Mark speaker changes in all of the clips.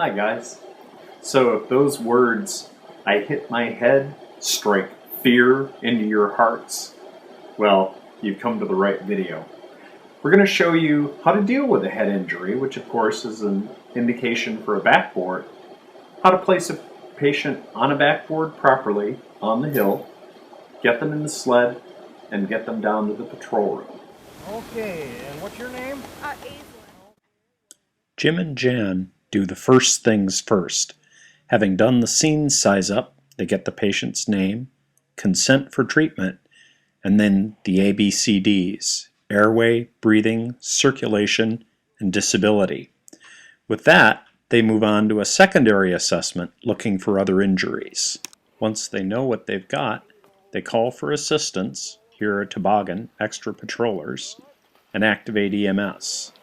Speaker 1: Hi guys. So if those words, "I hit my head," strike fear into your hearts, well, you've come to the right video. We're going to show you how to deal with a head injury, which of course is an indication for a backboard, how to place a patient on a backboard properly on the hill, get them in the sled, and get them down to the patrol room.
Speaker 2: Okay, and what's your name?
Speaker 3: Aislinn.
Speaker 4: Jim and Jan do the first things first. Having done the scene size up, they get the patient's name, consent for treatment, and then the ABCDs: airway, breathing, circulation, and disability. With that, they move on to a secondary assessment looking for other injuries. Once they know what they've got, they call for assistance, here are toboggan, extra patrollers, and activate EMS.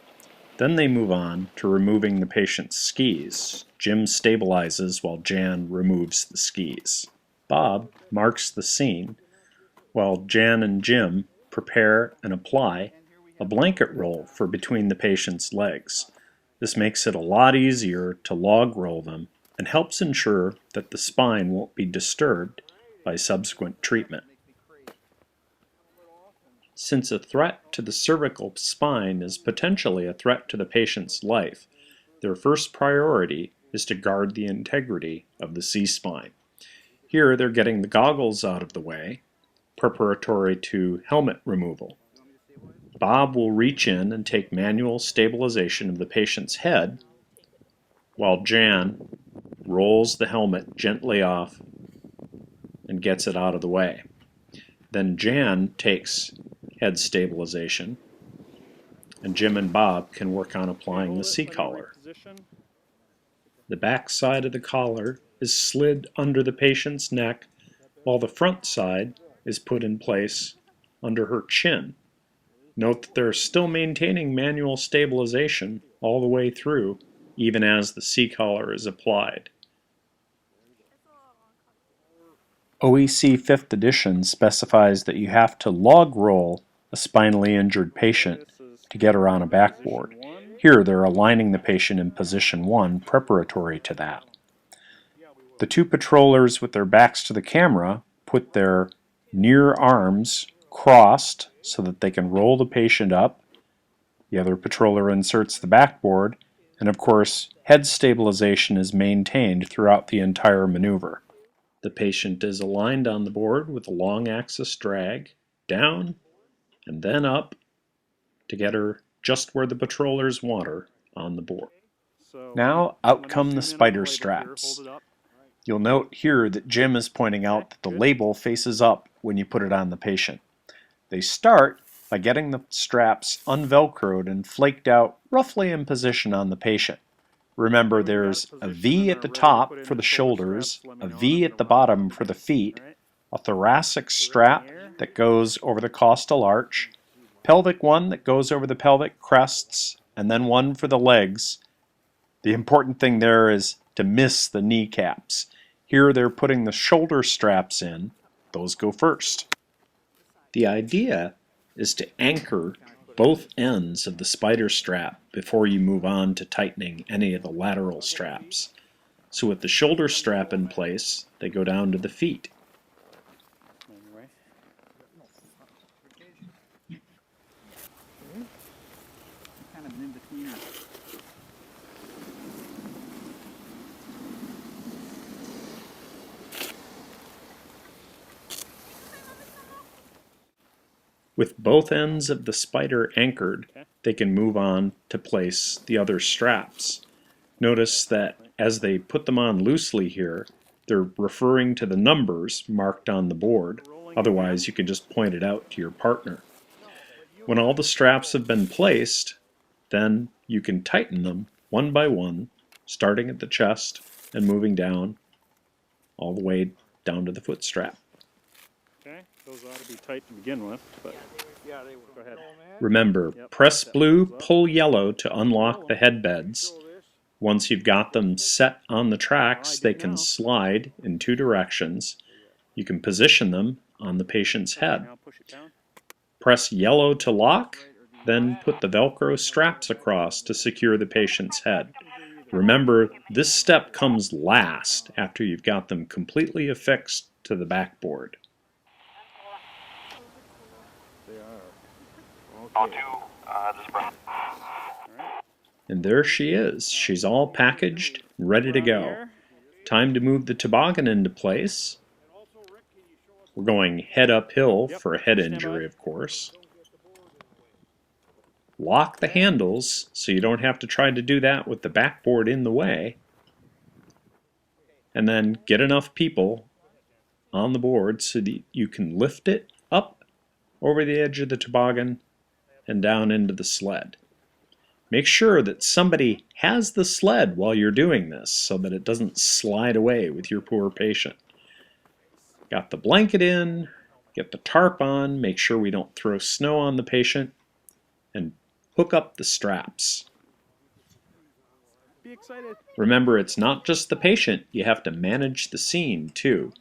Speaker 4: Then they move on to removing the patient's skis. Jim stabilizes while Jan removes the skis. Bob marks the scene while Jan and Jim prepare and apply a blanket roll for between the patient's legs. This makes it a lot easier to log roll them and helps ensure that the spine won't be disturbed by subsequent treatment. Since a threat to the cervical spine is potentially a threat to the patient's life, their first priority is to guard the integrity of the C-spine. Here they're getting the goggles out of the way, preparatory to helmet removal. Bob will reach in and take manual stabilization of the patient's head, while Jan rolls the helmet gently off and gets it out of the way. Then Jan takes head stabilization, and Jim and Bob can work on applying the C-collar. The back side of the collar is slid under the patient's neck, while the front side is put in place under her chin. Note that they're still maintaining manual stabilization all the way through, even as the C-collar is applied. OEC 5th edition specifies that you have to log roll a spinally injured patient to get her on a backboard. Here they're aligning the patient in position 1 preparatory to that. The two patrollers with their backs to the camera put their near arms crossed so that they can roll the patient up. The other patroller inserts the backboard, and of course head stabilization is maintained throughout the entire maneuver. The patient is aligned on the board with a long axis drag, down and then up to get her just where the patrollers want her on the board. Now out come the spider straps. You'll note here that Jim is pointing out that the label faces up when you put it on the patient. They start by getting the straps unvelcroed and flaked out roughly in position on the patient. Remember, there's a V at the top for the shoulders, a V at the bottom for the feet, a thoracic strap that goes over the costal arch, pelvic one that goes over the pelvic crests, and then one for the legs. The important thing there is to miss the kneecaps. Here they're putting the shoulder straps in. Those go first. The idea is to anchor both ends of the spider strap before you move on to tightening any of the lateral straps. So with the shoulder strap in place, they go down to the feet. With both ends of the spider anchored, they can move on to place the other straps. Notice that as they put them on loosely here, they're referring to the numbers marked on the board. Otherwise, you can just point it out to your partner. When all the straps have been placed, then you can tighten them one by one, starting at the chest and moving down all the way down to the foot strap.
Speaker 2: Okay, those ought to be tight to begin with, but go ahead.
Speaker 4: Remember, press blue, pull yellow to unlock the headbeds. Once you've got them set on the tracks, they can slide in two directions. You can position them on the patient's head. Press yellow to lock, then put the Velcro straps across to secure the patient's head. Remember, this step comes last after you've got them completely affixed to the backboard.
Speaker 2: They are.
Speaker 3: Onto
Speaker 2: Okay.
Speaker 3: the spring.
Speaker 4: And there she is. She's all packaged, ready to go. Time to move the toboggan into place. We're going head uphill for a head injury, of course. Lock the handles so you don't have to try to do that with the backboard in the way. And then get enough people on the board so that you can lift it up over the edge of the toboggan and down into the sled. Make sure that somebody has the sled while you're doing this so that it doesn't slide away with your poor patient. Got the blanket in, get the tarp on, make sure we don't throw snow on the patient, and hook up the straps.
Speaker 2: Be excited.
Speaker 4: Remember, it's not just the patient, you have to manage the scene too.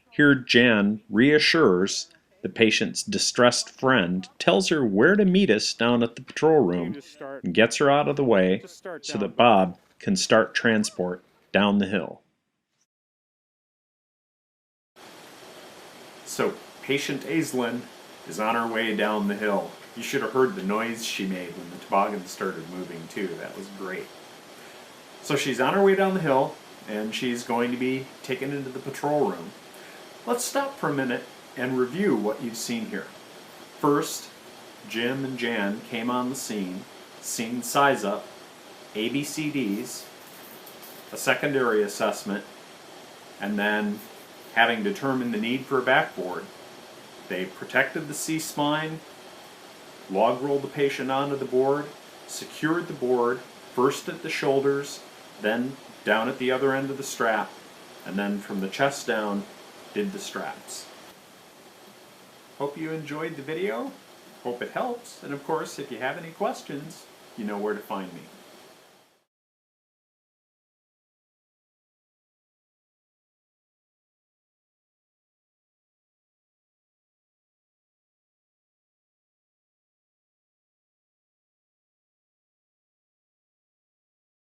Speaker 4: Here Jan reassures the patient's distressed friend, tells her where to meet us down at the patrol room, and gets her out of the way so that Bob can start transport down the hill.
Speaker 1: So, patient Aislinn is on her way down the hill. You should have heard the noise she made when the toboggan started moving too. That was great. So she's on her way down the hill, and she's going to be taken into the patrol room. Let's stop for a minute and review what you've seen here. First, Jim and Jan came on the scene size up, ABCDs, a secondary assessment, and then, having determined the need for a backboard, they protected the C-spine, log rolled the patient onto the board, secured the board, first at the shoulders, then down at the other end of the strap, and then from the chest down, did the straps. Hope you enjoyed the video. Hope it helps. And of course, if you have any questions, you know where to find me.